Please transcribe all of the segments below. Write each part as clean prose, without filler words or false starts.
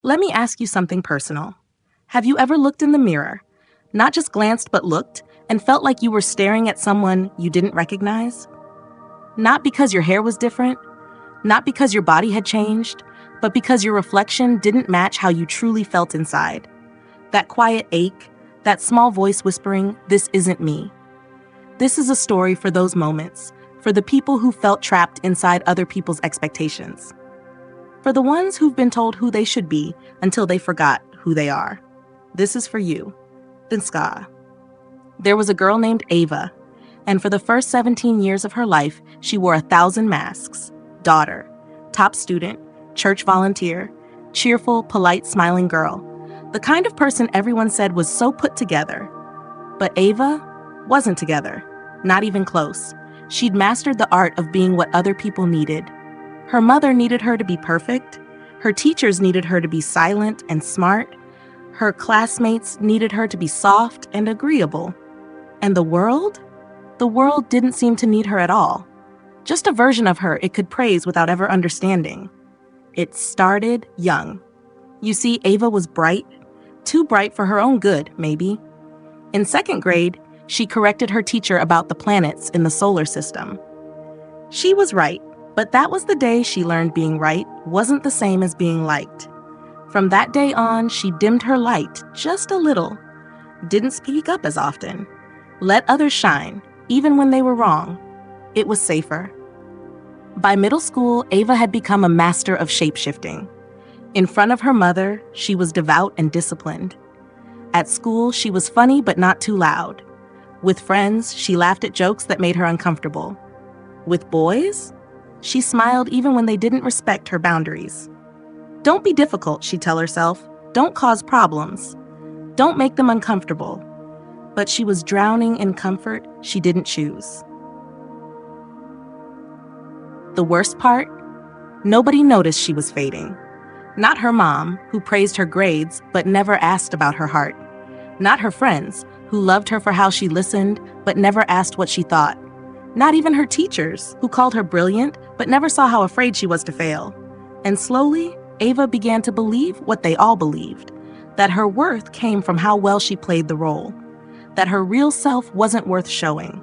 Let me ask you something personal. Have you ever looked in the mirror, not just glanced but looked, and felt like you were staring at someone you didn't recognize? Not because your hair was different, not because your body had changed, but because your reflection didn't match how you truly felt inside. That quiet ache, that small voice whispering, "This isn't me." This is a story for those moments, for the people who felt trapped inside other people's expectations. For the ones who've been told who they should be until they forgot who they are. This is for you. Dinska. There was a girl named Ava, and for the first 17 years of her life, she wore 1,000 masks. Daughter, top student, church volunteer, cheerful, polite, smiling girl. The kind of person everyone said was so put together. But Ava wasn't together, not even close. She'd mastered the art of being what other people needed. Her mother needed her to be perfect. Her teachers needed her to be silent and smart. Her classmates needed her to be soft and agreeable. And the world? The world didn't seem to need her at all. Just a version of her it could praise without ever understanding. It started young. You see, Ava was bright, too bright for her own good, maybe. In second grade, she corrected her teacher about the planets in the solar system. She was right, but that was the day she learned being right wasn't the same as being liked. From that day on, she dimmed her light just a little, didn't speak up as often, let others shine, even when they were wrong. It was safer. By middle school, Ava had become a master of shape-shifting. In front of her mother, she was devout and disciplined. At school, she was funny but not too loud. With friends, she laughed at jokes that made her uncomfortable. With boys, she smiled even when they didn't respect her boundaries. Don't be difficult, she'd tell herself. Don't cause problems. Don't make them uncomfortable. But she was drowning in comfort she didn't choose. The worst part? Nobody noticed she was fading. Not her mom, who praised her grades but never asked about her heart. Not her friends, who loved her for how she listened but never asked what she thought. Not even her teachers, who called her brilliant but never saw how afraid she was to fail. And slowly, Ava began to believe what they all believed, that her worth came from how well she played the role, that her real self wasn't worth showing,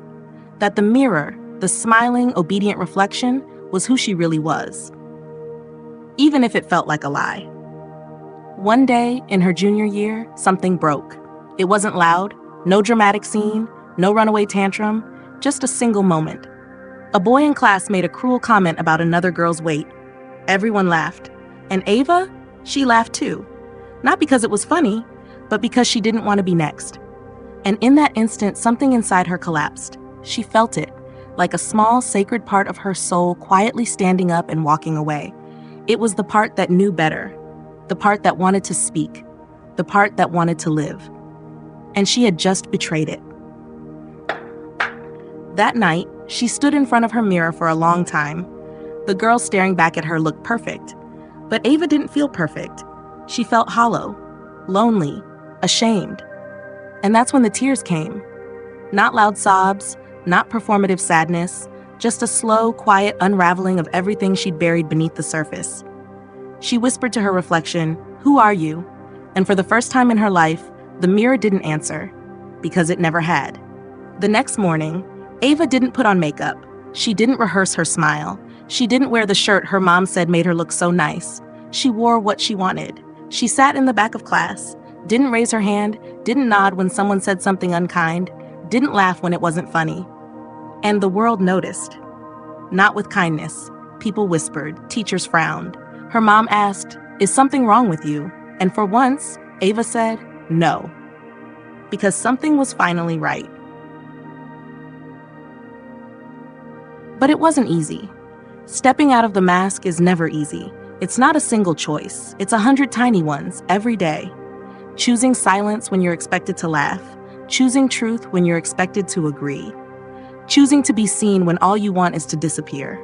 that the mirror, the smiling, obedient reflection, was who she really was, even if it felt like a lie. One day, in her junior year, something broke. It wasn't loud, no dramatic scene, no runaway tantrum, just a single moment. A boy in class made a cruel comment about another girl's weight. Everyone laughed. And Ava, she laughed too. Not because it was funny, but because she didn't want to be next. And in that instant, something inside her collapsed. She felt it, like a small, sacred part of her soul quietly standing up and walking away. It was the part that knew better, the part that wanted to speak, the part that wanted to live. And she had just betrayed it. That night, she stood in front of her mirror for a long time. The girl staring back at her looked perfect. But Ava didn't feel perfect. She felt hollow, lonely, ashamed. And that's when the tears came. Not loud sobs, not performative sadness, just a slow, quiet unraveling of everything she'd buried beneath the surface. She whispered to her reflection, "Who are you?" And for the first time in her life, the mirror didn't answer, because it never had. The next morning, Ava didn't put on makeup. She didn't rehearse her smile. She didn't wear the shirt her mom said made her look so nice. She wore what she wanted. She sat in the back of class, didn't raise her hand, didn't nod when someone said something unkind, didn't laugh when it wasn't funny. And the world noticed. Not with kindness. People whispered, teachers frowned. Her mom asked, "Is something wrong with you?" And for once, Ava said, "No." Because something was finally right. But it wasn't easy. Stepping out of the mask is never easy. It's not a single choice. It's 100 tiny ones every day. Choosing silence when you're expected to laugh. Choosing truth when you're expected to agree. Choosing to be seen when all you want is to disappear.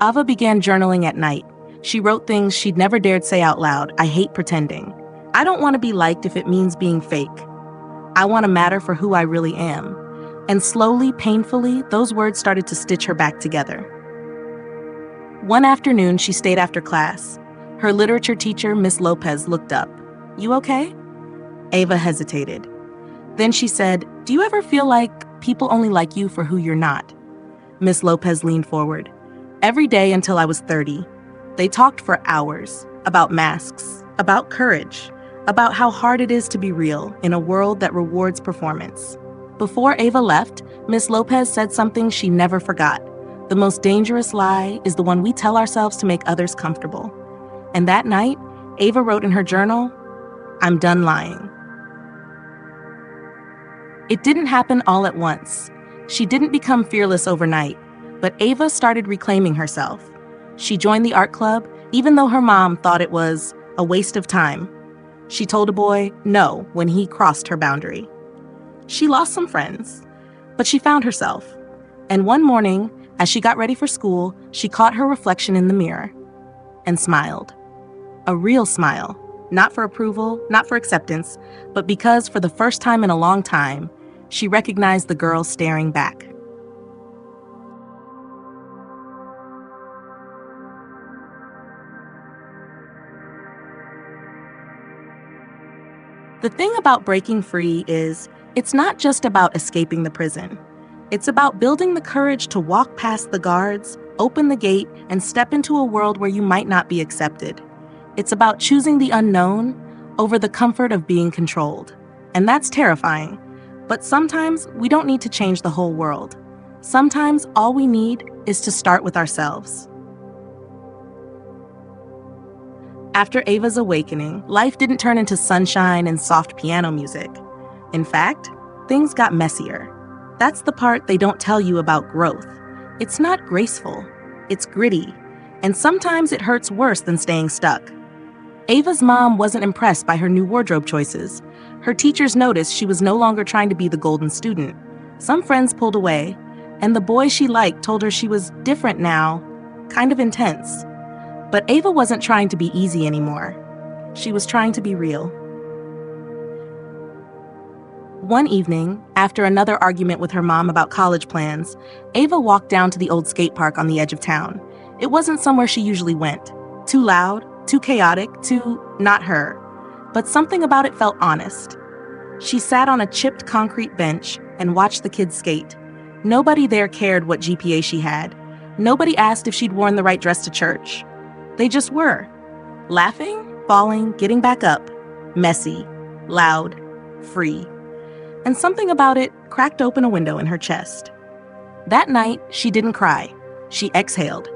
Ava began journaling at night. She wrote things she'd never dared say out loud. "I hate pretending. I don't want to be liked if it means being fake. I want to matter for who I really am." And slowly, painfully, those words started to stitch her back together. One afternoon, she stayed after class. Her literature teacher, Miss Lopez, looked up. "You okay?" Ava hesitated. Then she said, "Do you ever feel like people only like you for who you're not?" Miss Lopez leaned forward. "Every day until I was 30. They talked for hours about masks, about courage, about how hard it is to be real in a world that rewards performance." Before Ava left, Miss Lopez said something she never forgot. "The most dangerous lie is the one we tell ourselves to make others comfortable." And that night, Ava wrote in her journal, "I'm done lying." It didn't happen all at once. She didn't become fearless overnight, but Ava started reclaiming herself. She joined the art club, even though her mom thought it was a waste of time. She told a boy no when he crossed her boundary. She lost some friends, but she found herself. And one morning, as she got ready for school, she caught her reflection in the mirror and smiled. A real smile, not for approval, not for acceptance, but because for the first time in a long time, she recognized the girl staring back. The thing about breaking free is it's not just about escaping the prison. It's about building the courage to walk past the guards, open the gate, and step into a world where you might not be accepted. It's about choosing the unknown over the comfort of being controlled. And that's terrifying. But sometimes we don't need to change the whole world. Sometimes all we need is to start with ourselves. After Ava's awakening, life didn't turn into sunshine and soft piano music. In fact, things got messier. That's the part they don't tell you about growth. It's not graceful, it's gritty, and sometimes it hurts worse than staying stuck. Ava's mom wasn't impressed by her new wardrobe choices. Her teachers noticed she was no longer trying to be the golden student. Some friends pulled away, and the boy she liked told her she was different now, kind of intense. But Ava wasn't trying to be easy anymore. She was trying to be real. One evening, after another argument with her mom about college plans, Ava walked down to the old skate park on the edge of town. It wasn't somewhere she usually went. Too loud, too chaotic, too not her. But something about it felt honest. She sat on a chipped concrete bench and watched the kids skate. Nobody there cared what GPA she had. Nobody asked if she'd worn the right dress to church. They just were. Laughing, falling, getting back up. Messy, loud, free. And something about it cracked open a window in her chest. That night, she didn't cry. She exhaled.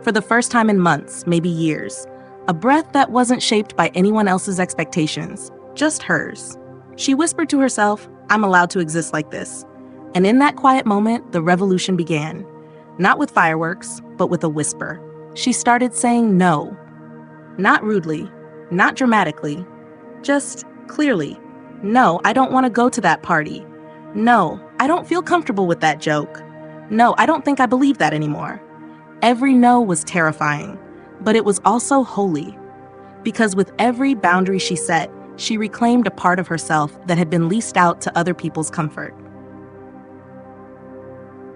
For the first time in months, maybe years. A breath that wasn't shaped by anyone else's expectations, just hers. She whispered to herself, "I'm allowed to exist like this." And in that quiet moment, the revolution began. Not with fireworks, but with a whisper. She started saying no. Not rudely, not dramatically, just clearly. "No, I don't want to go to that party. No, I don't feel comfortable with that joke. No, I don't think I believe that anymore." Every no was terrifying, but it was also holy. Because with every boundary she set, she reclaimed a part of herself that had been leased out to other people's comfort.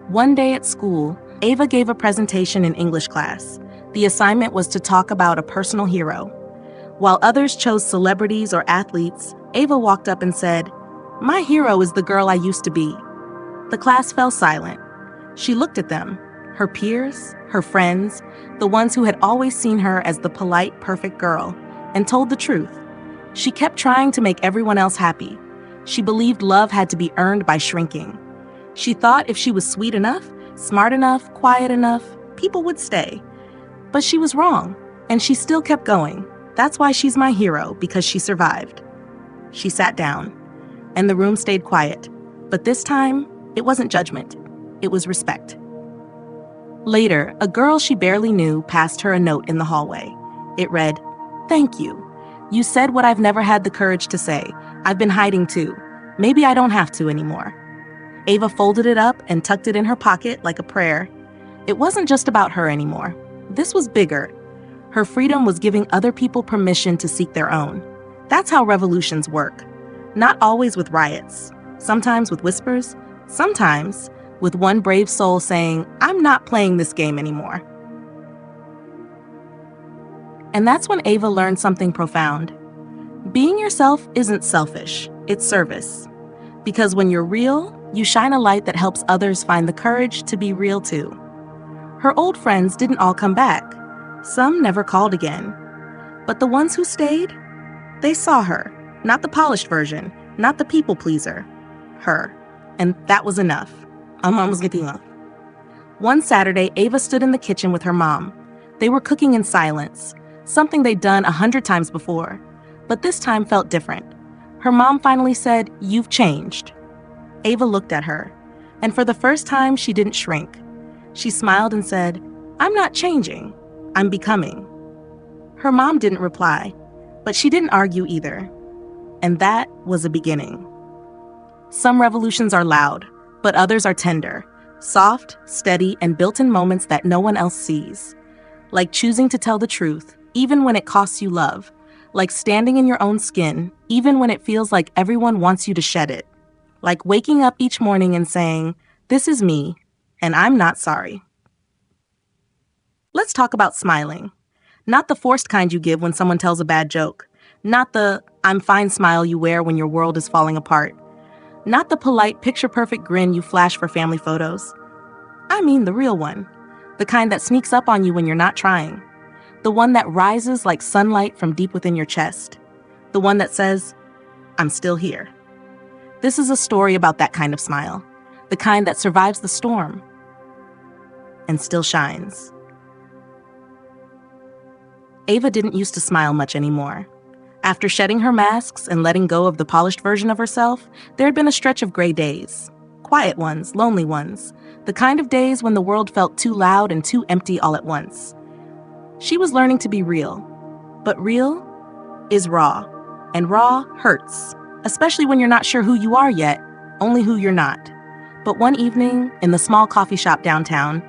One day at school, Ava gave a presentation in English class. The assignment was to talk about a personal hero. While others chose celebrities or athletes, Ava walked up and said, "My hero is the girl I used to be." The class fell silent. She looked at them, her peers, her friends, the ones who had always seen her as the polite, perfect girl, and told the truth. She kept trying to make everyone else happy. She believed love had to be earned by shrinking. She thought if she was sweet enough, smart enough, quiet enough, people would stay. But she was wrong, and she still kept going. That's why she's my hero, because she survived. She sat down, and the room stayed quiet. But this time, it wasn't judgment. It was respect. Later, a girl she barely knew passed her a note in the hallway. It read, "Thank you. You said what I've never had the courage to say. I've been hiding too. Maybe I don't have to anymore." Ava folded it up and tucked it in her pocket like a prayer. It wasn't just about her anymore. This was bigger. Her freedom was giving other people permission to seek their own. That's how revolutions work. Not always with riots. Sometimes with whispers. Sometimes with one brave soul saying, "I'm not playing this game anymore." And that's when Ava learned something profound. Being yourself isn't selfish, it's service. Because when you're real, you shine a light that helps others find the courage to be real too. Her old friends didn't all come back. Some never called again. But the ones who stayed, they saw her. Not the polished version, not the people pleaser. Her. And that was enough. Was getting enough. One Saturday, Ava stood in the kitchen with her mom. They were cooking in silence, something they'd done 100 times before. But this time felt different. Her mom finally said, "You've changed." Ava looked at her, and for the first time, she didn't shrink. She smiled and said, "I'm not changing, I'm becoming." Her mom didn't reply, but she didn't argue either. And that was a beginning. Some revolutions are loud, but others are tender, soft, steady, and built in moments that no one else sees. Like choosing to tell the truth, even when it costs you love. Like standing in your own skin, even when it feels like everyone wants you to shed it. Like waking up each morning and saying, "This is me, and I'm not sorry." Let's talk about smiling. Not the forced kind you give when someone tells a bad joke. Not the "I'm fine" smile you wear when your world is falling apart. Not the polite, picture-perfect grin you flash for family photos. I mean the real one. The kind that sneaks up on you when you're not trying. The one that rises like sunlight from deep within your chest. The one that says, "I'm still here." This is a story about that kind of smile. The kind that survives the storm and still shines. Ava didn't used to smile much anymore. After shedding her masks and letting go of the polished version of herself, there had been a stretch of gray days. Quiet ones, lonely ones. The kind of days when the world felt too loud and too empty all at once. She was learning to be real. But real is raw. And raw hurts. Especially when you're not sure who you are yet, only who you're not. But one evening, in the small coffee shop downtown,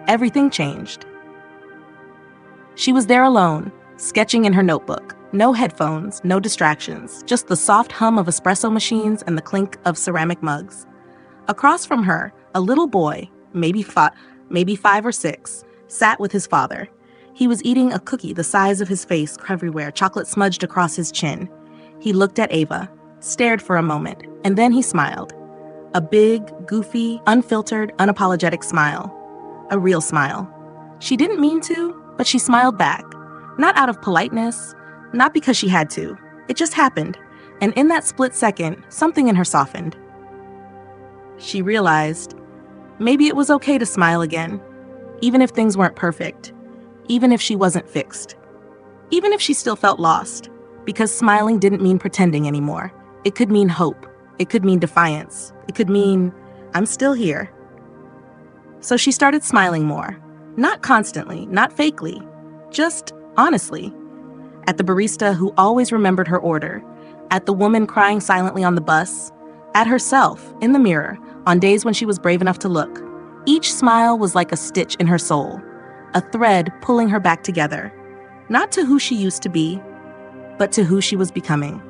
everything changed. She was there alone, sketching in her notebook. No headphones, no distractions, just the soft hum of espresso machines and the clink of ceramic mugs. Across from her, a little boy, maybe 5 or 6, sat with his father. He was eating a cookie the size of his face everywhere, chocolate smudged across his chin. He looked at Ava, stared for a moment, and then he smiled. A big, goofy, unfiltered, unapologetic smile. A real smile. She didn't mean to, but she smiled back. Not out of politeness, not because she had to. It just happened, and in that split second, something in her softened. She realized maybe it was okay to smile again, even if things weren't perfect, even if she wasn't fixed, even if she still felt lost, because smiling didn't mean pretending anymore. It could mean hope. It could mean defiance. It could mean, "I'm still here." So she started smiling more. Not constantly, not fakely, just honestly. At the barista who always remembered her order, at the woman crying silently on the bus, at herself, in the mirror, on days when she was brave enough to look. Each smile was like a stitch in her soul, a thread pulling her back together, not to who she used to be, but to who she was becoming.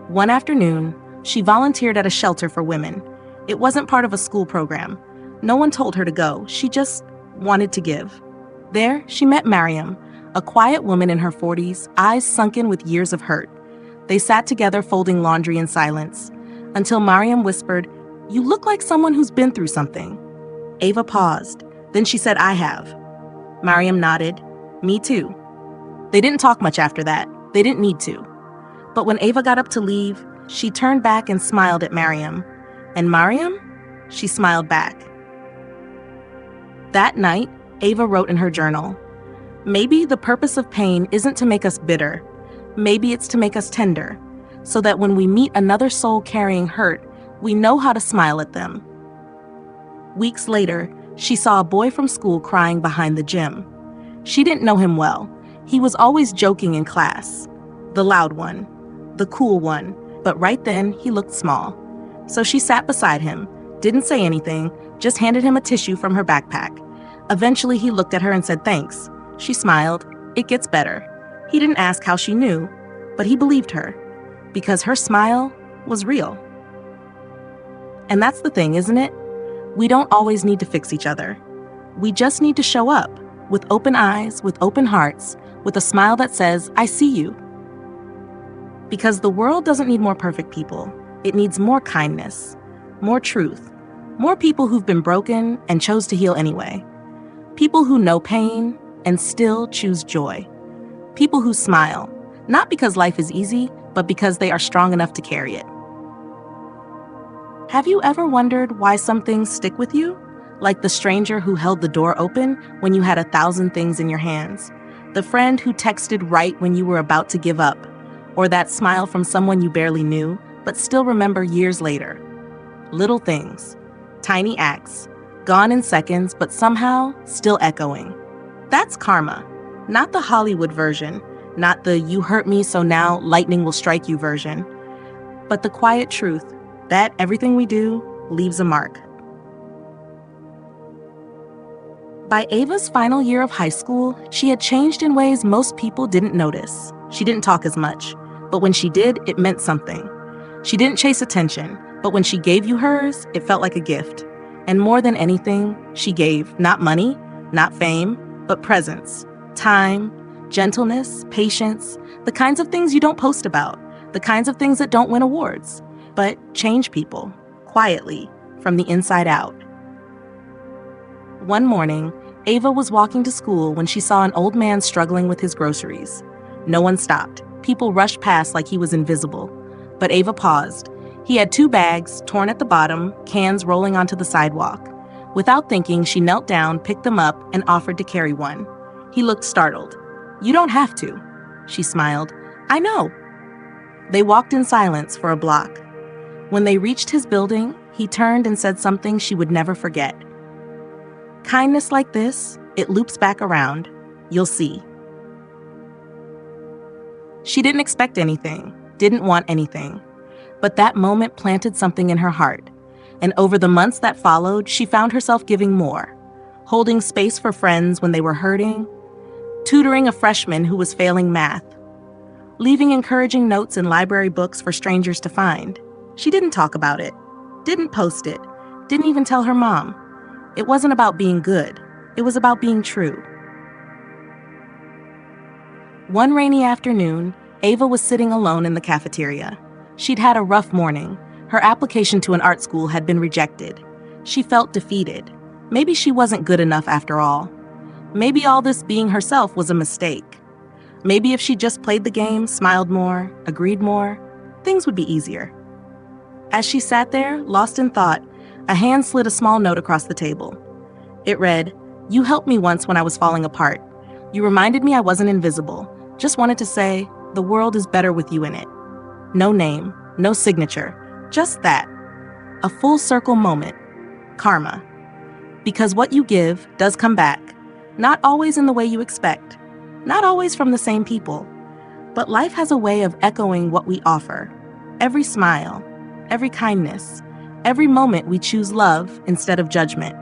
One afternoon, she volunteered at a shelter for women. It wasn't part of a school program. No one told her to go. She just wanted to give. There, she met Mariam, a quiet woman in her 40s, eyes sunken with years of hurt. They sat together folding laundry in silence, until Mariam whispered, "You look like someone who's been through something." Ava paused. Then she said, "I have." Mariam nodded. "Me too." They didn't talk much after that. They didn't need to. But when Ava got up to leave, she turned back and smiled at Mariam. And Mariam? She smiled back. That night, Ava wrote in her journal, "Maybe the purpose of pain isn't to make us bitter. Maybe it's to make us tender, so that when we meet another soul carrying hurt, we know how to smile at them." Weeks later, she saw a boy from school crying behind the gym. She didn't know him well. He was always joking in class. The loud one, the cool one, but right then he looked small. So she sat beside him, didn't say anything, just handed him a tissue from her backpack. Eventually he looked at her and said thanks. She smiled. It gets better. He didn't ask how she knew, but he believed her, because her smile was real. And that's the thing, isn't it? We don't always need to fix each other. We just need to show up, with open eyes, with open hearts, with a smile that says, I see you. Because the world doesn't need more perfect people. It needs more kindness, more truth, more people who've been broken and chose to heal anyway. People who know pain and still choose joy. People who smile, not because life is easy, but because they are strong enough to carry it. Have you ever wondered why some things stick with you? Like the stranger who held the door open when you had 1,000 things in your hands, the friend who texted right when you were about to give up, or that smile from someone you barely knew, but still remember years later. Little things, tiny acts, gone in seconds, but somehow still echoing. That's karma, not the Hollywood version, not the you hurt me so now lightning will strike you version, but the quiet truth that everything we do leaves a mark. By Ava's final year of high school, she had changed in ways most people didn't notice. She didn't talk as much, but when she did, it meant something. She didn't chase attention, but when she gave you hers, it felt like a gift. And more than anything, she gave not money, not fame, but presence, time, gentleness, patience, the kinds of things you don't post about, the kinds of things that don't win awards, but change people, quietly, from the inside out. One morning, Ava was walking to school when she saw an old man struggling with his groceries. No one stopped. People rushed past like he was invisible. But Ava paused. He had 2 bags, torn at the bottom, cans rolling onto the sidewalk. Without thinking, she knelt down, picked them up, and offered to carry one. He looked startled. You don't have to. She smiled. I know. They walked in silence for a block. When they reached his building, he turned and said something she would never forget. Kindness like this, it loops back around. You'll see. She didn't expect anything, didn't want anything. But that moment planted something in her heart. And over the months that followed, she found herself giving more. Holding space for friends when they were hurting. Tutoring a freshman who was failing math. Leaving encouraging notes in library books for strangers to find. She didn't talk about it. Didn't post it. Didn't even tell her mom. It wasn't about being good. It was about being true. One rainy afternoon, Ava was sitting alone in the cafeteria. She'd had a rough morning. Her application to an art school had been rejected. She felt defeated. Maybe she wasn't good enough after all. Maybe all this being herself was a mistake. Maybe if she just played the game, smiled more, agreed more, things would be easier. As she sat there, lost in thought, a hand slid a small note across the table. It read, "You helped me once when I was falling apart. You reminded me I wasn't invisible. Just wanted to say, the world is better with you in it." No name, no signature, just that. A full circle moment. Karma. Because what you give does come back. Not always in the way you expect. Not always from the same people. But life has a way of echoing what we offer. Every smile, every kindness, every moment we choose love instead of judgment.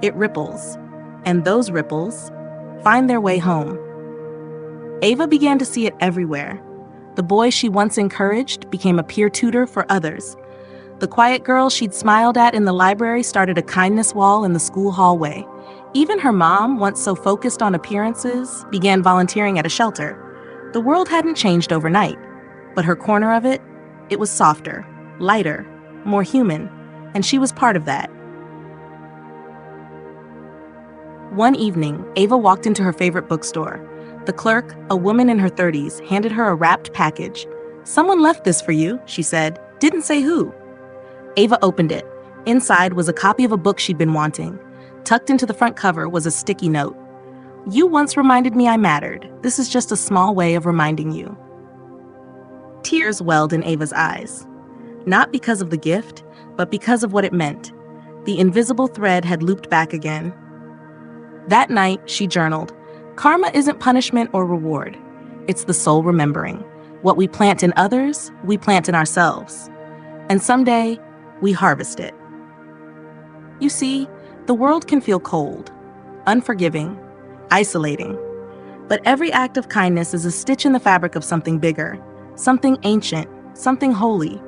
It ripples. And those ripples find their way home. Ava began to see it everywhere. The boy she once encouraged became a peer tutor for others. The quiet girl she'd smiled at in the library started a kindness wall in the school hallway. Even her mom, once so focused on appearances, began volunteering at a shelter. The world hadn't changed overnight, but her corner of it, it was softer, lighter, more human, and she was part of that. One evening, Ava walked into her favorite bookstore. The clerk, a woman in her 30s, handed her a wrapped package. "Someone left this for you," she said. "Didn't say who." Ava opened it. Inside was a copy of a book she'd been wanting. Tucked into the front cover was a sticky note. "You once reminded me I mattered. This is just a small way of reminding you." Tears welled in Ava's eyes. Not because of the gift, but because of what it meant. The invisible thread had looped back again. That night, she journaled. Karma isn't punishment or reward. It's the soul remembering. What we plant in others, we plant in ourselves. And someday, we harvest it. You see, the world can feel cold, unforgiving, isolating. But every act of kindness is a stitch in the fabric of something bigger, something ancient, something holy.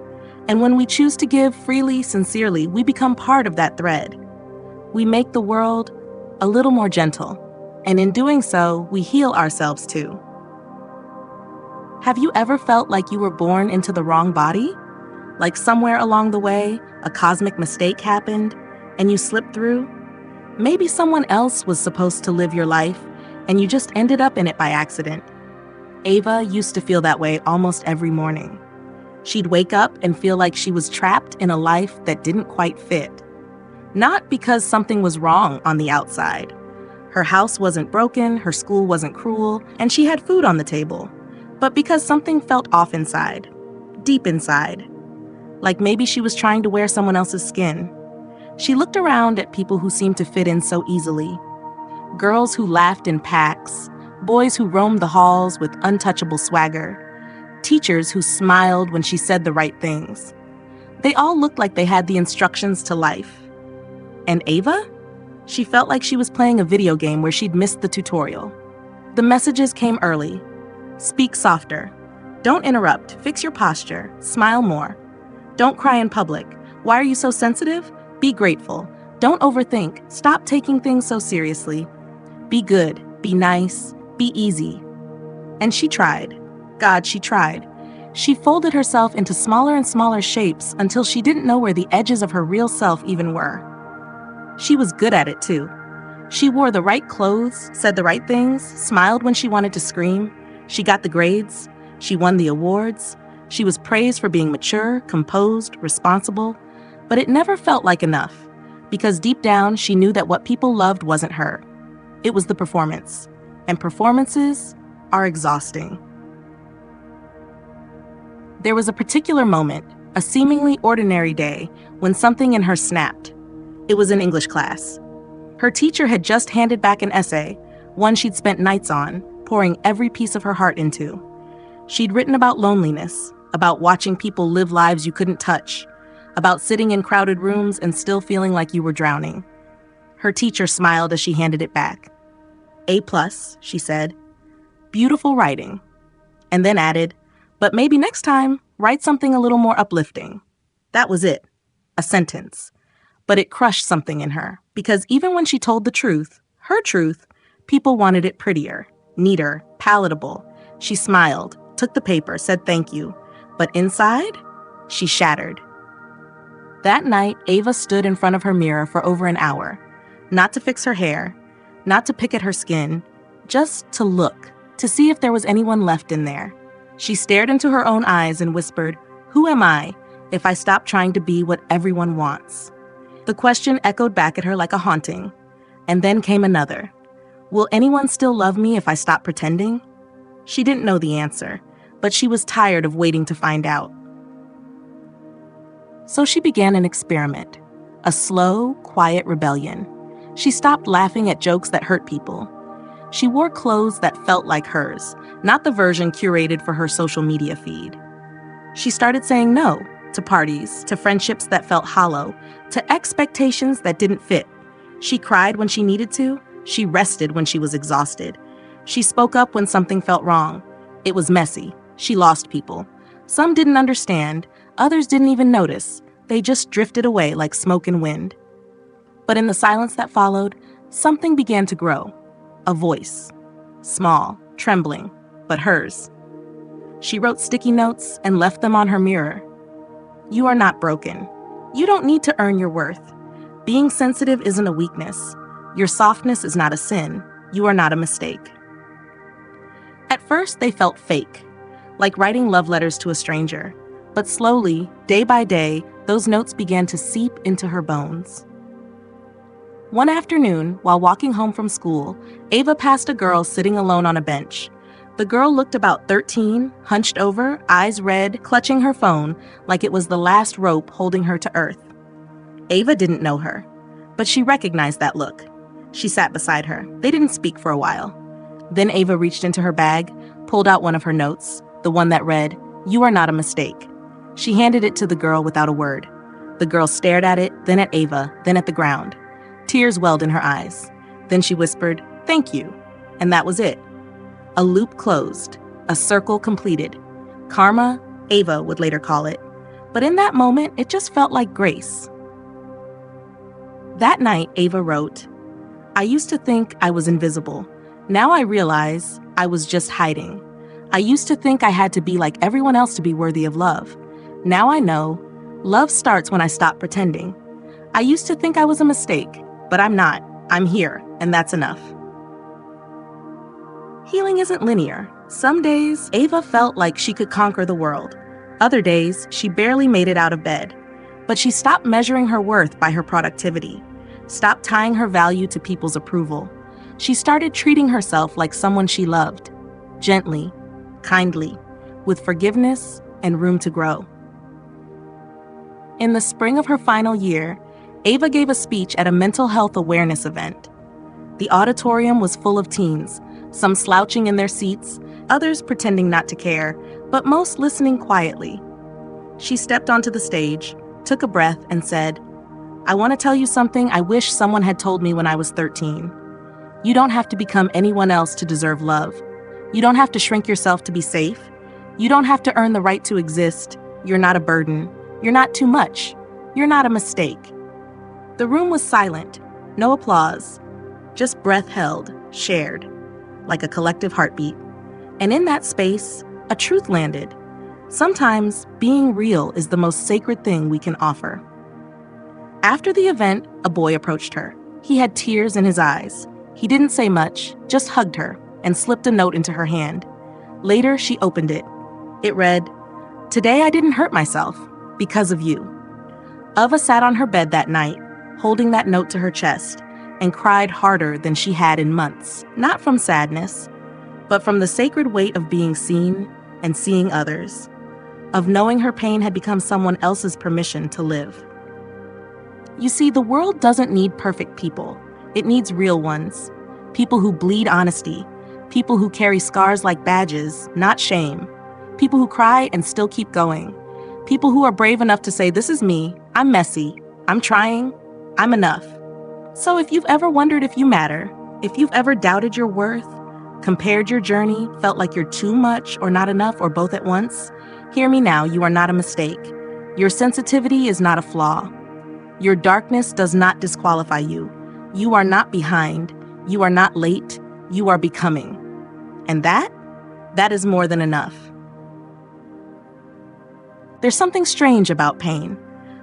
And when we choose to give freely, sincerely, we become part of that thread. We make the world a little more gentle And in doing so, we heal ourselves too. Have you ever felt like you were born into the wrong body? Like somewhere along the way, a cosmic mistake happened and you slipped through? Maybe someone else was supposed to live your life and you just ended up in it by accident. Ava used to feel that way almost every morning. She'd wake up and feel like she was trapped in a life that didn't quite fit. Not because something was wrong on the outside. Her house wasn't broken, her school wasn't cruel, and she had food on the table. But because something felt off inside, deep inside. Like maybe she was trying to wear someone else's skin. She looked around at people who seemed to fit in so easily. Girls who laughed in packs, boys who roamed the halls with untouchable swagger, teachers who smiled when she said the right things. They all looked like they had the instructions to life. And Ava? She felt like she was playing a video game where she'd missed the tutorial. The messages came early. Speak softer. Don't interrupt. Fix your posture. Smile more. Don't cry in public. Why are you so sensitive? Be grateful. Don't overthink. Stop taking things so seriously. Be good. Be nice. Be easy. And she tried. God, she tried. She folded herself into smaller and smaller shapes until she didn't know where the edges of her real self even were. She was good at it too. She wore the right clothes, said the right things, smiled when she wanted to scream. She got the grades. She won the awards. She was praised for being mature, composed, responsible. But it never felt like enough, because deep down she knew that what people loved wasn't her. It was the performance. And performances are exhausting. There was a particular moment, a seemingly ordinary day, when something in her snapped. It was in English class. Her teacher had just handed back an essay, one she'd spent nights on, pouring every piece of her heart into. She'd written about loneliness, about watching people live lives you couldn't touch, about sitting in crowded rooms and still feeling like you were drowning. Her teacher smiled as she handed it back. A+, she said. Beautiful writing. And then added, but maybe next time, write something a little more uplifting. That was it. A sentence. But it crushed something in her, because even when she told the truth, her truth, people wanted it prettier, neater, palatable. She smiled, took the paper, said thank you. But inside, she shattered. That night, Ava stood in front of her mirror for over an hour, not to fix her hair, not to pick at her skin, just to look, to see if there was anyone left in there. She stared into her own eyes and whispered, "Who am I if I stop trying to be what everyone wants?" The question echoed back at her like a haunting. And then came another. Will anyone still love me if I stop pretending? She didn't know the answer, but she was tired of waiting to find out. So she began an experiment, a slow, quiet rebellion. She stopped laughing at jokes that hurt people. She wore clothes that felt like hers, not the version curated for her social media feed. She started saying no to parties, to friendships that felt hollow, to expectations that didn't fit. She cried when she needed to. She rested when she was exhausted. She spoke up when something felt wrong. It was messy. She lost people. Some didn't understand. Others didn't even notice. They just drifted away like smoke and wind. But in the silence that followed, something began to grow. A voice. Small, trembling, but hers. She wrote sticky notes and left them on her mirror. You are not broken. You don't need to earn your worth. Being sensitive isn't a weakness. Your softness is not a sin. You are not a mistake. At first, they felt fake, like writing love letters to a stranger. But slowly, day by day, those notes began to seep into her bones. One afternoon, while walking home from school, Ava passed a girl sitting alone on a bench. The girl looked about 13, hunched over, eyes red, clutching her phone like it was the last rope holding her to earth. Ava didn't know her, but she recognized that look. She sat beside her. They didn't speak for a while. Then Ava reached into her bag, pulled out one of her notes, the one that read, "You are not a mistake." She handed it to the girl without a word. The girl stared at it, then at Ava, then at the ground. Tears welled in her eyes. Then she whispered, "Thank you." And that was it. A loop closed, a circle completed. Karma, Ava would later call it. But in that moment, it just felt like grace. That night, Ava wrote, "I used to think I was invisible, Now I realize I was just hiding. I used to think I had to be like everyone else to be worthy of love. Now I know love starts when I stop pretending. I used to think I was a mistake, but I'm not. I'm here, and that's enough. Healing isn't linear. Some days, Ava felt like she could conquer the world. Other days, she barely made it out of bed. But she stopped measuring her worth by her productivity, stopped tying her value to people's approval. She started treating herself like someone she loved, gently, kindly, with forgiveness and room to grow. In the spring of her final year, Ava gave a speech at a mental health awareness event. The auditorium was full of teens, some slouching in their seats, others pretending not to care, but most listening quietly. She stepped onto the stage, took a breath, and said, "I want to tell you something I wish someone had told me when I was 13. You don't have to become anyone else to deserve love. You don't have to shrink yourself to be safe. You don't have to earn the right to exist. You're not a burden. You're not too much. You're not a mistake." The room was silent, no applause, just breath held, shared, like a collective heartbeat. And in that space, a truth landed. Sometimes being real is the most sacred thing we can offer. After the event, a boy approached her. He had tears in his eyes. He didn't say much, just hugged her and slipped a note into her hand. Later, she opened it. It read, "Today I didn't hurt myself because of you." Ava sat on her bed that night, holding that note to her chest, and cried harder than she had in months, not from sadness, but from the sacred weight of being seen and seeing others, of knowing her pain had become someone else's permission to live. You see, the world doesn't need perfect people. It needs real ones. People who bleed honesty. People who carry scars like badges, not shame. People who cry and still keep going. People who are brave enough to say, "This is me. I'm messy. I'm trying. I'm enough." So if you've ever wondered if you matter, if you've ever doubted your worth, compared your journey, felt like you're too much or not enough or both at once, hear me now, you are not a mistake. Your sensitivity is not a flaw. Your darkness does not disqualify you. You are not behind. You are not late. You are becoming. And that is more than enough. There's something strange about pain.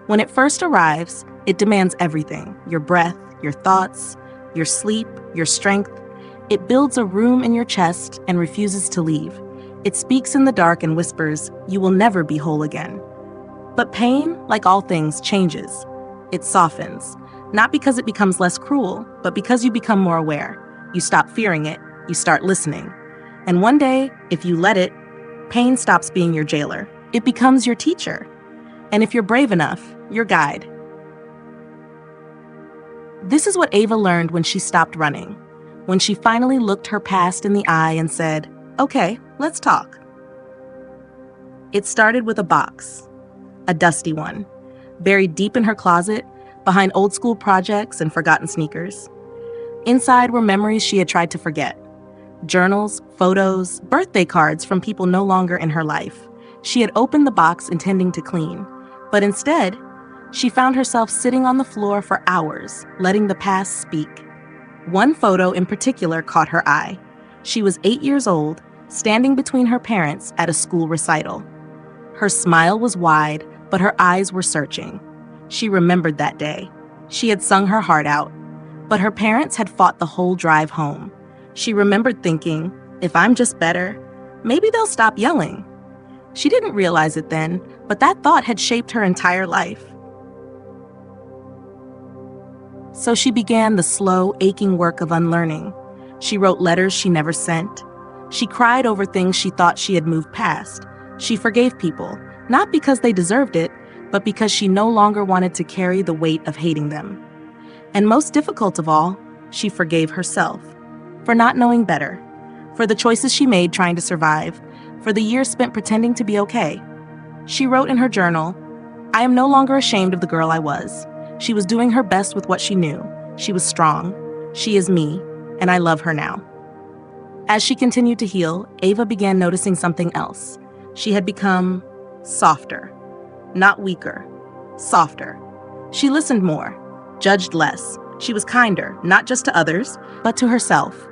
When it first arrives, it demands everything: your breath, your thoughts, your sleep, your strength. It builds a room in your chest and refuses to leave. It speaks in the dark and whispers, "You will never be whole again." But pain, like all things, changes. It softens, not because it becomes less cruel, but because you become more aware. You stop fearing it, you start listening. And one day, if you let it, pain stops being your jailer. It becomes your teacher. And if you're brave enough, your guide. This is what Ava learned when she stopped running, when she finally looked her past in the eye and said, "Okay, let's talk." It started with a box, a dusty one, buried deep in her closet, behind old school projects and forgotten sneakers. Inside were memories she had tried to forget. Journals, photos, birthday cards from people no longer in her life. She had opened the box intending to clean, but instead, she found herself sitting on the floor for hours, letting the past speak. One photo in particular caught her eye. She was 8 years old, standing between her parents at a school recital. Her smile was wide, but her eyes were searching. She remembered that day. She had sung her heart out, but her parents had fought the whole drive home. She remembered thinking, "If I'm just better, maybe they'll stop yelling." She didn't realize it then, but that thought had shaped her entire life. So she began the slow, aching work of unlearning. She wrote letters she never sent. She cried over things she thought she had moved past. She forgave people, not because they deserved it, but because she no longer wanted to carry the weight of hating them. And most difficult of all, she forgave herself for not knowing better, for the choices she made trying to survive, for the years spent pretending to be okay. She wrote in her journal, "I am no longer ashamed of the girl I was. She was doing her best with what she knew. She was strong. She is me, and I love her now." As she continued to heal, Ava began noticing something else. She had become softer, not weaker, softer. She listened more, judged less. She was kinder, not just to others, but to herself.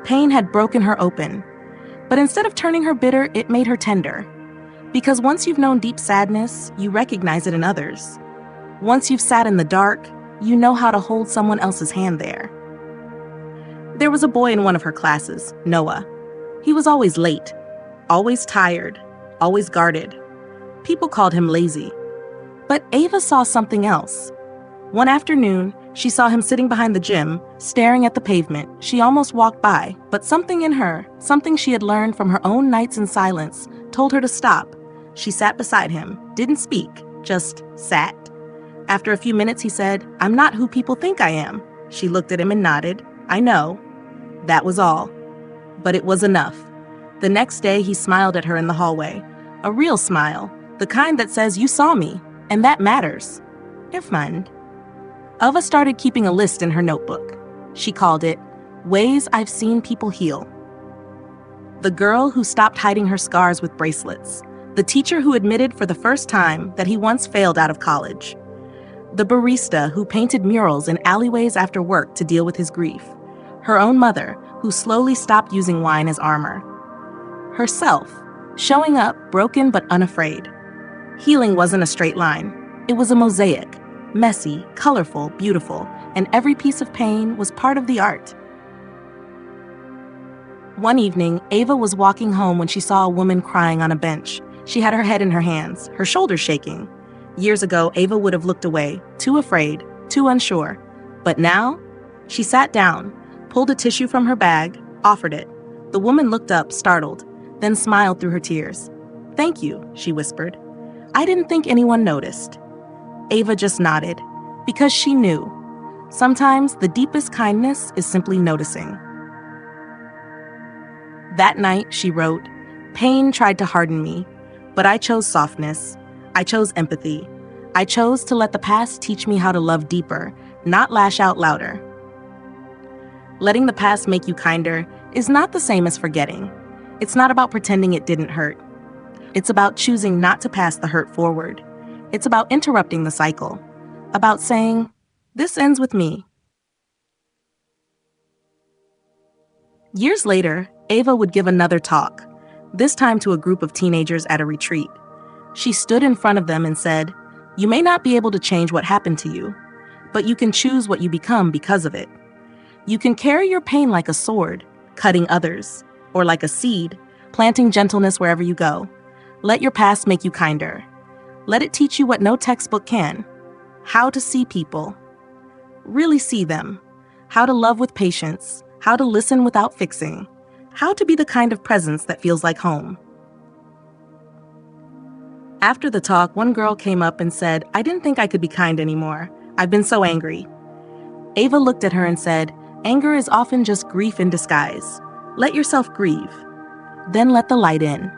Pain had broken her open. But instead of turning her bitter, it made her tender. Because once you've known deep sadness, you recognize it in others. Once you've sat in the dark, you know how to hold someone else's hand there. There was a boy in one of her classes, Noah. He was always late, always tired, always guarded. People called him lazy. But Ava saw something else. One afternoon, she saw him sitting behind the gym, staring at the pavement. She almost walked by, but something in her, something she had learned from her own nights in silence, told her to stop. She sat beside him, didn't speak, just sat. After a few minutes, he said, "I'm not who people think I am." She looked at him and nodded. "I know." That was all. But it was enough. The next day, he smiled at her in the hallway. A real smile, the kind that says, "You saw me, and that matters." If mind. Ava started keeping a list in her notebook. She called it, "Ways I've Seen People Heal." The girl who stopped hiding her scars with bracelets. The teacher who admitted for the first time that he once failed out of college. The barista who painted murals in alleyways after work to deal with his grief. Her own mother who slowly stopped using wine as armor. Herself, showing up broken but unafraid. Healing wasn't a straight line. It was a mosaic, messy, colorful, beautiful, and every piece of pain was part of the art. One evening, Ava was walking home when she saw a woman crying on a bench. She had her head in her hands, her shoulders shaking. Years ago, Ava would have looked away, too afraid, too unsure. But now, she sat down, pulled a tissue from her bag, offered it. The woman looked up, startled, then smiled through her tears. "Thank you," she whispered. "I didn't think anyone noticed." Ava just nodded, because she knew. Sometimes the deepest kindness is simply noticing. That night, she wrote, "Pain tried to harden me, but I chose softness. I chose empathy. I chose to let the past teach me how to love deeper, not lash out louder." Letting the past make you kinder is not the same as forgetting. It's not about pretending it didn't hurt. It's about choosing not to pass the hurt forward. It's about interrupting the cycle. About saying, "This ends with me." Years later, Ava would give another talk, this time to a group of teenagers at a retreat. She stood in front of them and said, "You may not be able to change what happened to you, but you can choose what you become because of it. You can carry your pain like a sword, cutting others, or like a seed, planting gentleness wherever you go. Let your past make you kinder. Let it teach you what no textbook can. How to see people. Really see them. How to love with patience. How to listen without fixing. How to be the kind of presence that feels like home." After the talk, one girl came up and said, "I didn't think I could be kind anymore. I've been so angry." Ava looked at her and said, "Anger is often just grief in disguise. Let yourself grieve. Then let the light in."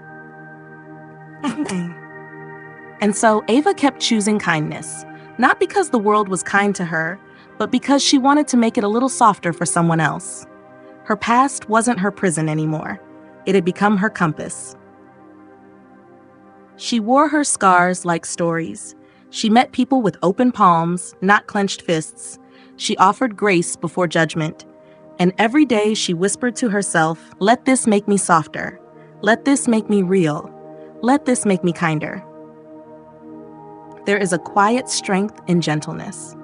And so Ava kept choosing kindness, not because the world was kind to her, but because she wanted to make it a little softer for someone else. Her past wasn't her prison anymore. It had become her compass. She wore her scars like stories. She met people with open palms, not clenched fists. She offered grace before judgment. And every day she whispered to herself, "Let this make me softer. Let this make me real. Let this make me kinder." There is a quiet strength in gentleness.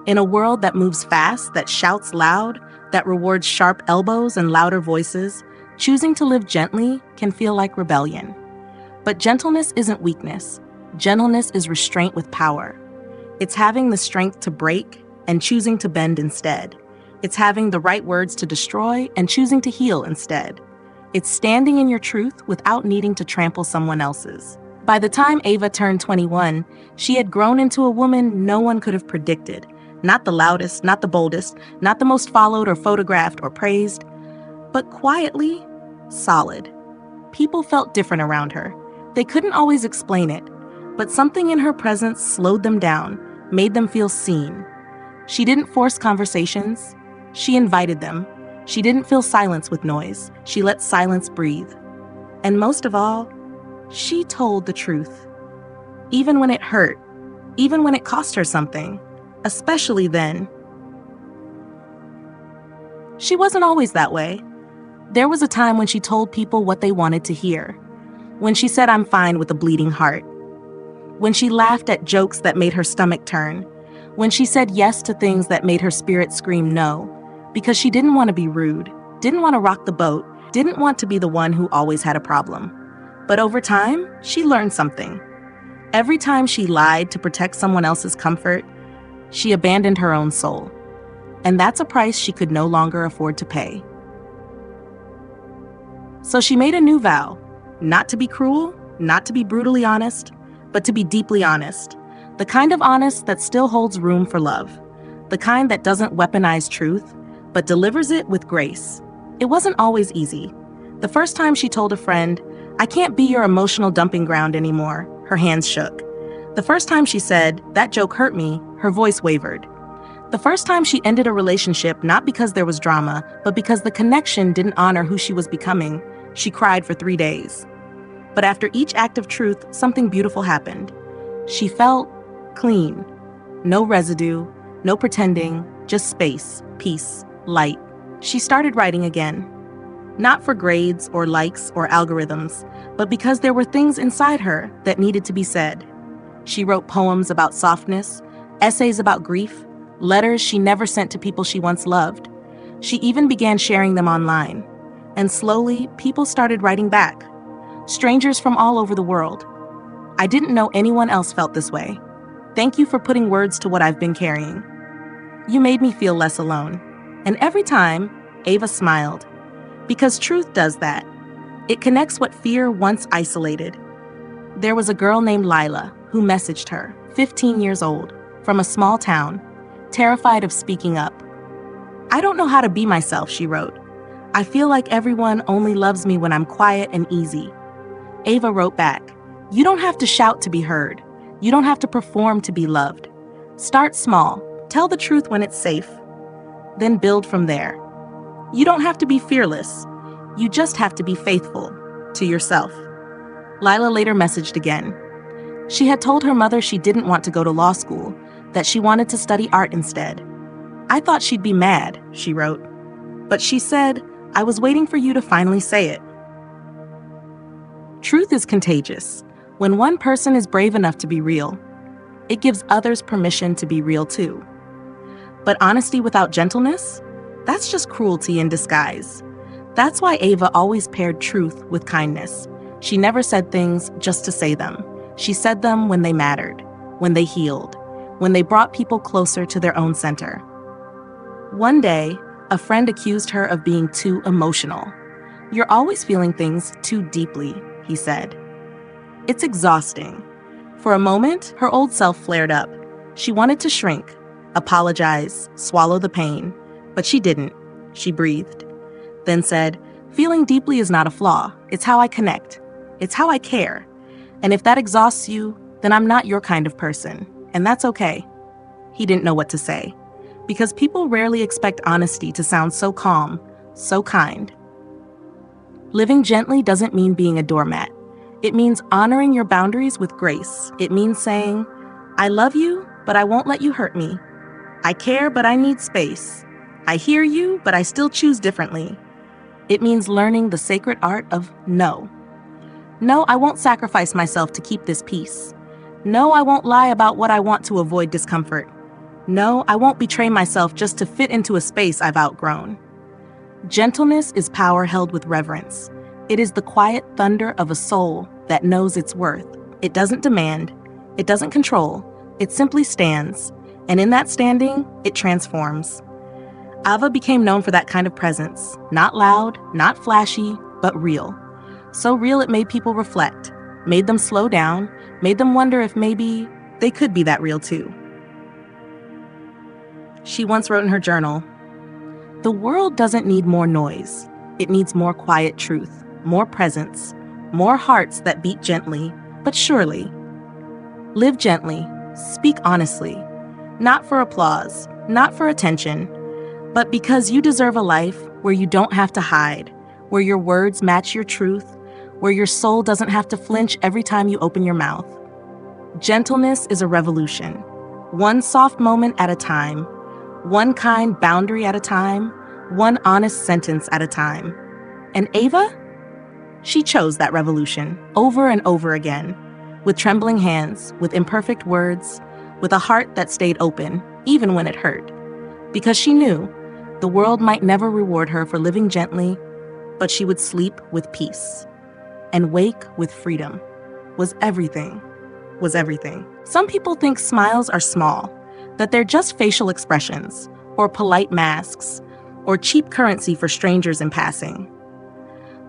In a world that moves fast, that shouts loud, that rewards sharp elbows and louder voices, choosing to live gently can feel like rebellion. But gentleness isn't weakness. Gentleness is restraint with power. It's having the strength to break and choosing to bend instead. It's having the right words to destroy and choosing to heal instead. It's standing in your truth without needing to trample someone else's. By the time Ava turned 21, she had grown into a woman no one could have predicted. Not the loudest, not the boldest, not the most followed or photographed or praised, but quietly solid. People felt different around her. They couldn't always explain it, but something in her presence slowed them down, made them feel seen. She didn't force conversations. She invited them. She didn't fill silence with noise. She let silence breathe. And most of all, she told the truth. Even when it hurt, even when it cost her something, especially then. She wasn't always that way. There was a time when she told people what they wanted to hear. When she said, "I'm fine with a bleeding heart." When she laughed at jokes that made her stomach turn. When she said yes to things that made her spirit scream no. Because she didn't want to be rude, didn't want to rock the boat, didn't want to be the one who always had a problem. But over time, she learned something. Every time she lied to protect someone else's comfort, she abandoned her own soul. And that's a price she could no longer afford to pay. So she made a new vow, not to be cruel, not to be brutally honest, but to be deeply honest. The kind of honest that still holds room for love. The kind that doesn't weaponize truth, but delivers it with grace. It wasn't always easy. The first time she told a friend, "I can't be your emotional dumping ground anymore," her hands shook. The first time she said, "That joke hurt me," her voice wavered. The first time she ended a relationship not because there was drama, but because the connection didn't honor who she was becoming, she cried for 3 days. But after each act of truth, something beautiful happened. She felt clean. No residue, no pretending, just space, peace, light. She started writing again. Not for grades or likes or algorithms, but because there were things inside her that needed to be said. She wrote poems about softness, essays about grief, letters she never sent to people she once loved. She even began sharing them online. And slowly, people started writing back. Strangers from all over the world. "I didn't know anyone else felt this way. Thank you for putting words to what I've been carrying. You made me feel less alone." And every time, Ava smiled. Because truth does that. It connects what fear once isolated. There was a girl named Lila who messaged her, 15 years old, from a small town, terrified of speaking up. "I don't know how to be myself," she wrote. "I feel like everyone only loves me when I'm quiet and easy." Ava wrote back, "You don't have to shout to be heard. You don't have to perform to be loved. Start small. Tell the truth when it's safe. Then build from there. You don't have to be fearless. You just have to be faithful to yourself." Lila later messaged again. She had told her mother she didn't want to go to law school, that she wanted to study art instead. "I thought she'd be mad," she wrote. But she said, "I was waiting for you to finally say it." Truth is contagious. When one person is brave enough to be real, it gives others permission to be real too. But honesty without gentleness? That's just cruelty in disguise. That's why Ava always paired truth with kindness. She never said things just to say them. She said them when they mattered, when they healed, when they brought people closer to their own center. One day, a friend accused her of being too emotional. "You're always feeling things too deeply," he said. "It's exhausting." For a moment, her old self flared up. She wanted to shrink, apologize, swallow the pain, but she didn't. She breathed, then said, "Feeling deeply is not a flaw. It's how I connect. It's how I care. And if that exhausts you, then I'm not your kind of person, and that's okay." He didn't know what to say, because people rarely expect honesty to sound so calm, so kind. Living gently doesn't mean being a doormat. It means honoring your boundaries with grace. It means saying, "I love you, but I won't let you hurt me. I care, but I need space. I hear you, but I still choose differently." It means learning the sacred art of no. No, I won't sacrifice myself to keep this peace. No, I won't lie about what I want to avoid discomfort. No, I won't betray myself just to fit into a space I've outgrown. Gentleness is power held with reverence. It is the quiet thunder of a soul that knows its worth. It doesn't demand. It doesn't control. It simply stands. And in that standing, it transforms. Ava became known for that kind of presence. Not loud, not flashy, but real. So real it made people reflect, made them slow down, made them wonder if maybe they could be that real too. She once wrote in her journal, "The world doesn't need more noise. It needs more quiet truth, more presence, more hearts that beat gently, but surely. Live gently, speak honestly, not for applause, not for attention, but because you deserve a life where you don't have to hide, where your words match your truth, where your soul doesn't have to flinch every time you open your mouth." Gentleness is a revolution. One soft moment at a time, one kind boundary at a time, one honest sentence at a time. And Ava? She chose that revolution over and over again, with trembling hands, with imperfect words, with a heart that stayed open, even when it hurt. Because she knew the world might never reward her for living gently, but she would sleep with peace and wake with freedom. Was everything. Some people think smiles are small, that they're just facial expressions, or polite masks, or cheap currency for strangers in passing.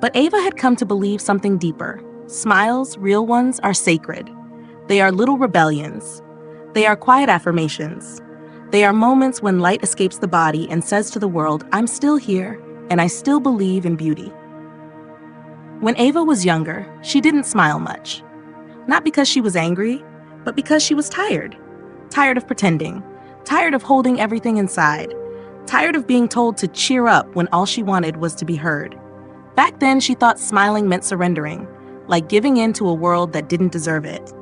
But Ava had come to believe something deeper. Smiles, real ones, are sacred. They are little rebellions. They are quiet affirmations. They are moments when light escapes the body and says to the world, I'm still here, and I still believe in beauty. When Ava was younger, she didn't smile much. Not because she was angry, but because she was tired. Tired of pretending. Tired of holding everything inside. Tired of being told to cheer up when all she wanted was to be heard. Back then, she thought smiling meant surrendering, like giving in to a world that didn't deserve it.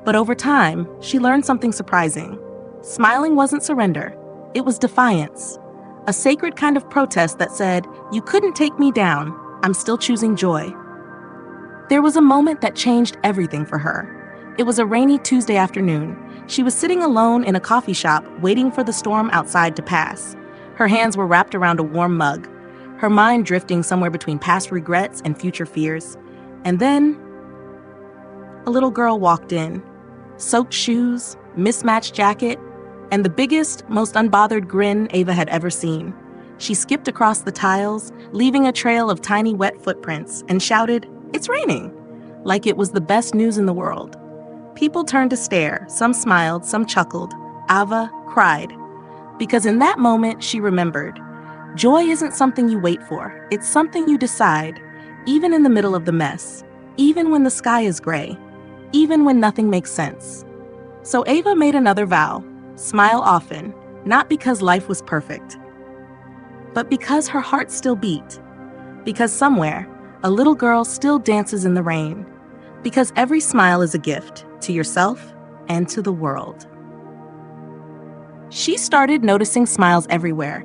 But over time, she learned something surprising. Smiling wasn't surrender. It was defiance. A sacred kind of protest that said, you couldn't take me down. I'm still choosing joy. There was a moment that changed everything for her. It was a rainy Tuesday afternoon. She was sitting alone in a coffee shop, waiting for the storm outside to pass. Her hands were wrapped around a warm mug, her mind drifting somewhere between past regrets and future fears. And then, a little girl walked in. Soaked shoes, mismatched jacket, and the biggest, most unbothered grin Ava had ever seen. She skipped across the tiles, leaving a trail of tiny wet footprints, and shouted, "It's raining!" like it was the best news in the world. People turned to stare, some smiled, some chuckled. Ava cried. Because in that moment, she remembered, joy isn't something you wait for, it's something you decide, even in the middle of the mess, even when the sky is gray, even when nothing makes sense. So Ava made another vow, smile often, not because life was perfect, but because her heart still beat, because somewhere, a little girl still dances in the rain, because every smile is a gift to yourself and to the world. She started noticing smiles everywhere.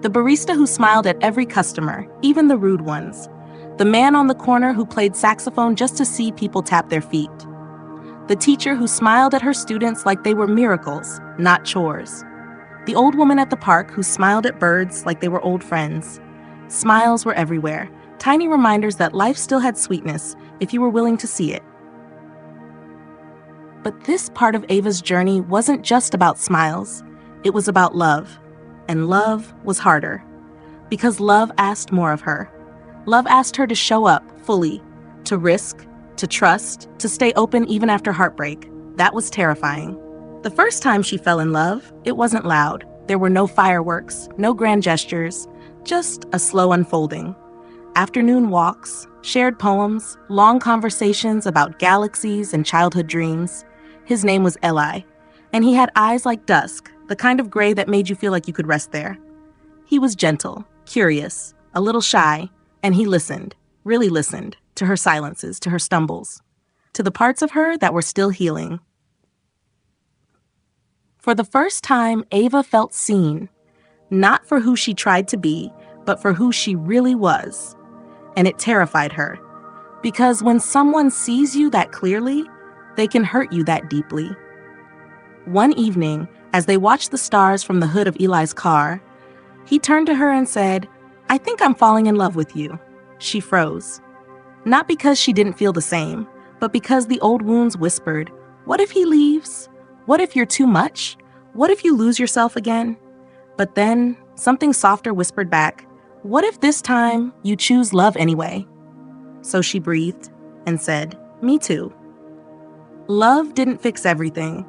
The barista who smiled at every customer, even the rude ones. The man on the corner who played saxophone just to see people tap their feet. The teacher who smiled at her students like they were miracles, not chores. The old woman at the park who smiled at birds like they were old friends. Smiles were everywhere, tiny reminders that life still had sweetness if you were willing to see it. But this part of Ava's journey wasn't just about smiles. It was about love. And love was harder. Because love asked more of her. Love asked her to show up fully, to risk, to trust, to stay open even after heartbreak. That was terrifying. The first time she fell in love, it wasn't loud. There were no fireworks, no grand gestures, just a slow unfolding. Afternoon walks, shared poems, long conversations about galaxies and childhood dreams. His name was Eli, and he had eyes like dusk, the kind of gray that made you feel like you could rest there. He was gentle, curious, a little shy, and he listened, really listened, to her silences, to her stumbles, to the parts of her that were still healing. For the first time, Ava felt seen, not for who she tried to be, but for who she really was. And it terrified her, because when someone sees you that clearly, they can hurt you that deeply. One evening, as they watched the stars from the hood of Eli's car, he turned to her and said, "I think I'm falling in love with you." She froze. Not because she didn't feel the same, but because the old wounds whispered, "What if he leaves? What if you're too much? What if you lose yourself again?" But then, something softer whispered back, "What if this time you choose love anyway?" So she breathed and said, "Me too." Love didn't fix everything.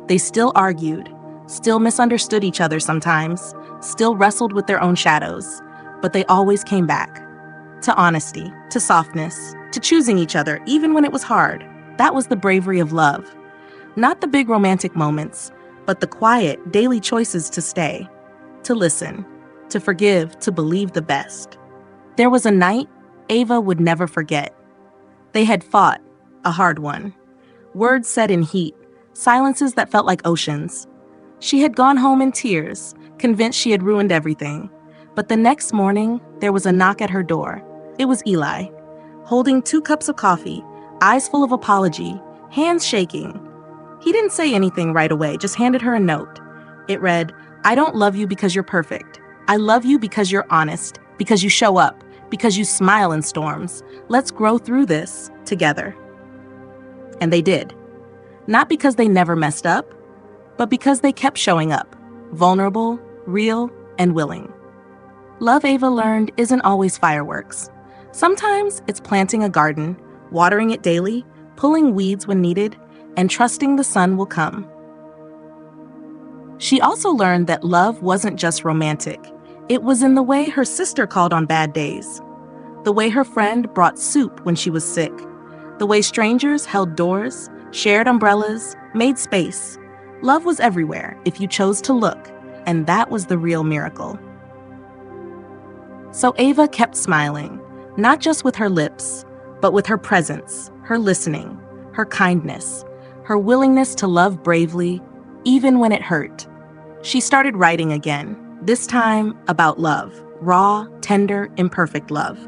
They still argued, still misunderstood each other sometimes, still wrestled with their own shadows, but they always came back. To honesty, to softness, to choosing each other even when it was hard. That was the bravery of love. Not the big romantic moments, but the quiet, daily choices to stay, to listen, to forgive, to believe the best. There was a night Ava would never forget. They had fought, a hard one. Words said in heat, silences that felt like oceans. She had gone home in tears, convinced she had ruined everything. But the next morning, there was a knock at her door. It was Eli, holding 2 cups of coffee, eyes full of apology, hands shaking. He didn't say anything right away, just handed her a note. It read, "I don't love you because you're perfect. I love you because you're honest, because you show up, because you smile in storms. Let's grow through this together." And they did. Not because they never messed up, but because they kept showing up, vulnerable, real, and willing. Love, Ava learned, isn't always fireworks. Sometimes it's planting a garden, watering it daily, pulling weeds when needed, and trusting the sun will come. She also learned that love wasn't just romantic. It was in the way her sister called on bad days, the way her friend brought soup when she was sick, the way strangers held doors, shared umbrellas, made space. Love was everywhere if you chose to look, and that was the real miracle. So Ava kept smiling, not just with her lips, but with her presence, her listening, her kindness, her willingness to love bravely, even when it hurt. She started writing again, this time about love, raw, tender, imperfect love.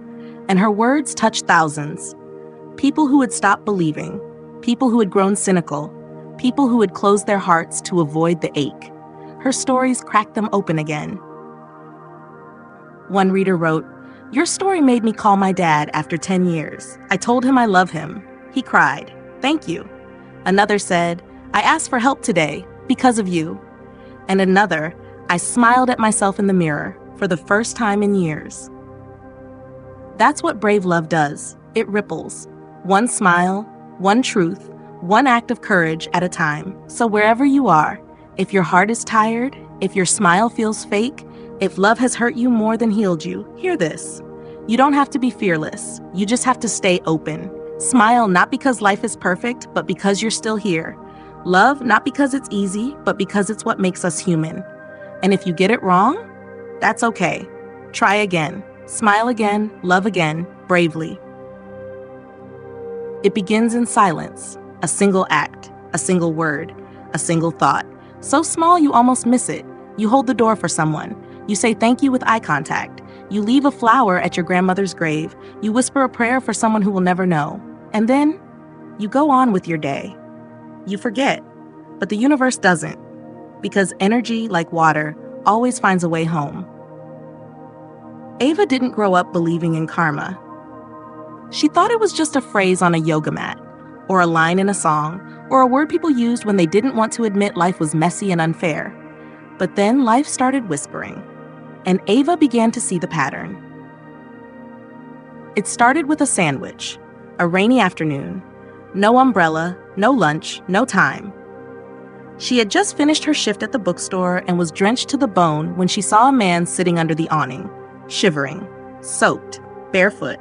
And her words touched thousands. People who had stopped believing, people who had grown cynical, people who had closed their hearts to avoid the ache. Her stories cracked them open again. One reader wrote, "Your story made me call my dad after 10 years. I told him I love him. He cried. Thank you." Another said, "I asked for help today because of you." And another, "I smiled at myself in the mirror for the first time in years." That's what brave love does. It ripples. One smile, one truth, one act of courage at a time. So wherever you are, if your heart is tired, if your smile feels fake, if love has hurt you more than healed you, hear this. You don't have to be fearless. You just have to stay open. Smile not because life is perfect, but because you're still here. Love not because it's easy, but because it's what makes us human. And if you get it wrong, that's okay. Try again. Smile again, love again, bravely. It begins in silence, a single act, a single word, a single thought. So small you almost miss it. You hold the door for someone. You say thank you with eye contact. You leave a flower at your grandmother's grave. You whisper a prayer for someone who will never know. And then you go on with your day. You forget, but the universe doesn't, because energy, like water, always finds a way home. Ava didn't grow up believing in karma. She thought it was just a phrase on a yoga mat, or a line in a song, or a word people used when they didn't want to admit life was messy and unfair. But then life started whispering, and Ava began to see the pattern. It started with a sandwich, a rainy afternoon, no umbrella, no lunch, no time. She had just finished her shift at the bookstore and was drenched to the bone when she saw a man sitting under the awning, shivering, soaked, barefoot.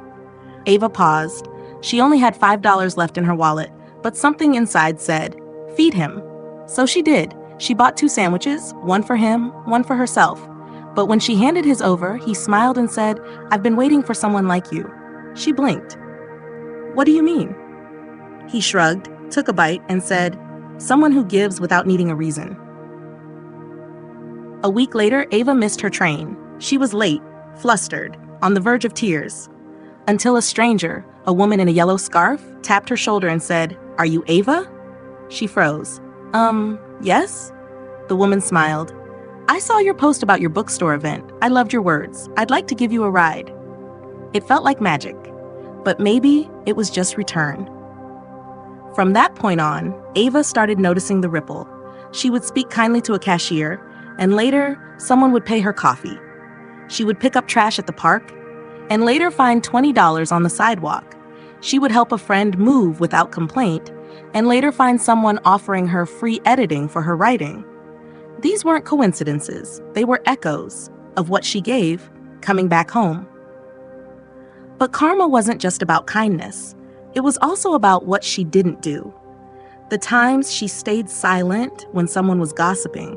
Ava paused. She only had $5 left in her wallet, but something inside said, "Feed him." So she did. She bought 2 sandwiches, one for him, one for herself. But when she handed his over, he smiled and said, "I've been waiting for someone like you." She blinked. "What do you mean?" He shrugged, took a bite, and said, "Someone who gives without needing a reason." A week later, Ava missed her train. She was late, flustered, on the verge of tears. Until a stranger, a woman in a yellow scarf, tapped her shoulder and said, "Are you Ava?" She froze. Yes?" The woman smiled. "I saw your post about your bookstore event. I loved your words. I'd like to give you a ride." It felt like magic, but maybe it was just return. From that point on, Ava started noticing the ripple. She would speak kindly to a cashier, and later, someone would pay her coffee. She would pick up trash at the park, and later find $20 on the sidewalk. She would help a friend move without complaint, and later find someone offering her free editing for her writing. These weren't coincidences. They were echoes of what she gave coming back home. But karma wasn't just about kindness. It was also about what she didn't do. The times she stayed silent when someone was gossiping.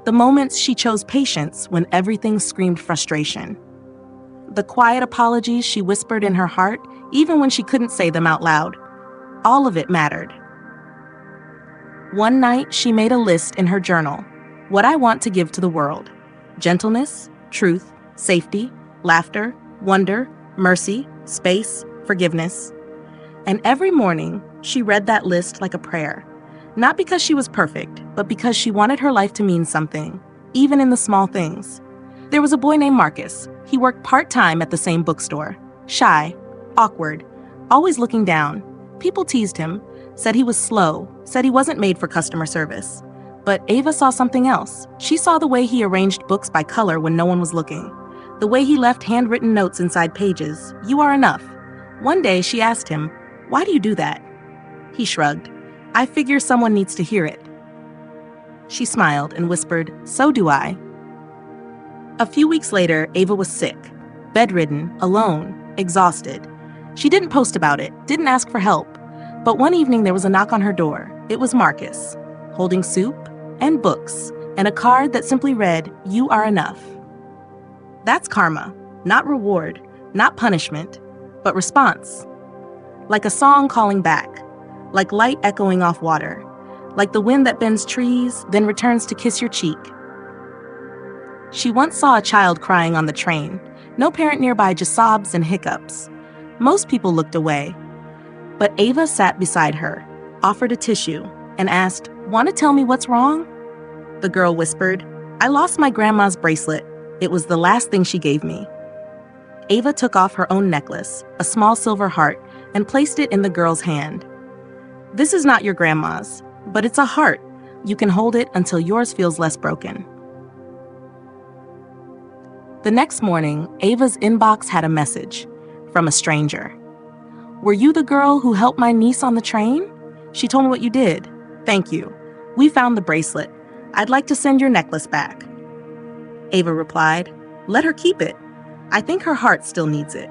The moments she chose patience when everything screamed frustration. The quiet apologies she whispered in her heart, even when she couldn't say them out loud. All of it mattered. One night, she made a list in her journal. What I want to give to the world. Gentleness, truth, safety, laughter, wonder, mercy, space, forgiveness. And every morning, she read that list like a prayer. Not because she was perfect, but because she wanted her life to mean something, even in the small things. There was a boy named Marcus. He worked part-time at the same bookstore. Shy, awkward, always looking down. People teased him, said he was slow, said he wasn't made for customer service. But Ava saw something else. She saw the way he arranged books by color when no one was looking. The way he left handwritten notes inside pages. You are enough. One day she asked him, "Why do you do that?" He shrugged. "I figure someone needs to hear it." She smiled and whispered, "So do I." A few weeks later, Ava was sick, bedridden, alone, exhausted. She didn't post about it, didn't ask for help. But one evening there was a knock on her door. It was Marcus, holding soup and books and a card that simply read, "You are enough." That's karma, not reward, not punishment, but response. Like a song calling back, like light echoing off water, like the wind that bends trees, then returns to kiss your cheek. She once saw a child crying on the train. No parent nearby, just sobs and hiccups. Most people looked away. But Ava sat beside her, offered a tissue, and asked, "Want to tell me what's wrong?" The girl whispered, "I lost my grandma's bracelet. It was the last thing she gave me." Ava took off her own necklace, a small silver heart, and placed it in the girl's hand. "This is not your grandma's, but it's a heart. You can hold it until yours feels less broken." The next morning, Ava's inbox had a message from a stranger. "Were you the girl who helped my niece on the train? She told me what you did. Thank you. We found the bracelet. I'd like to send your necklace back." Ava replied, "Let her keep it. I think her heart still needs it."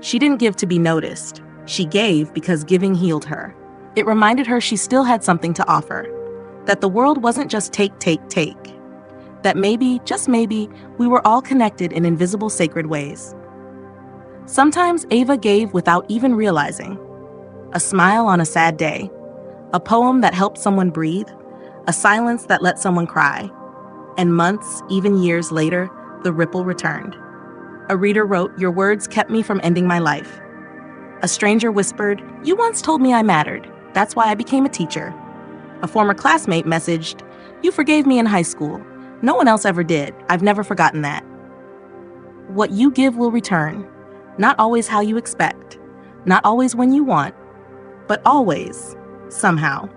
She didn't give to be noticed. She gave because giving healed her. It reminded her she still had something to offer. That the world wasn't just take, take, take. That maybe, just maybe, we were all connected in invisible sacred ways. Sometimes Ava gave without even realizing. A smile on a sad day, a poem that helped someone breathe, a silence that let someone cry. And months, even years later, the ripple returned. A reader wrote, "Your words kept me from ending my life." A stranger whispered, "You once told me I mattered. That's why I became a teacher." A former classmate messaged, "You forgave me in high school. No one else ever did. I've never forgotten that." What you give will return. Not always how you expect, not always when you want, but always, somehow.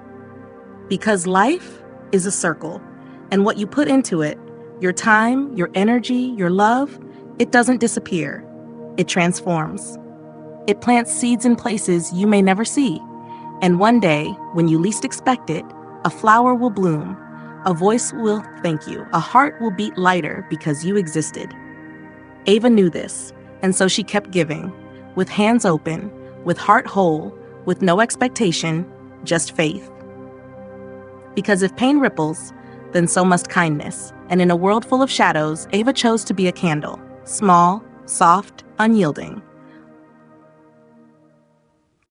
Because life is a circle, and what you put into it, your time, your energy, your love, it doesn't disappear. It transforms. It plants seeds in places you may never see, and one day, when you least expect it, a flower will bloom, a voice will thank you, a heart will beat lighter because you existed. Ava knew this. And so she kept giving, with hands open, with heart whole, with no expectation, just faith. Because if pain ripples, then so must kindness. And in a world full of shadows, Ava chose to be a candle, small, soft, unyielding.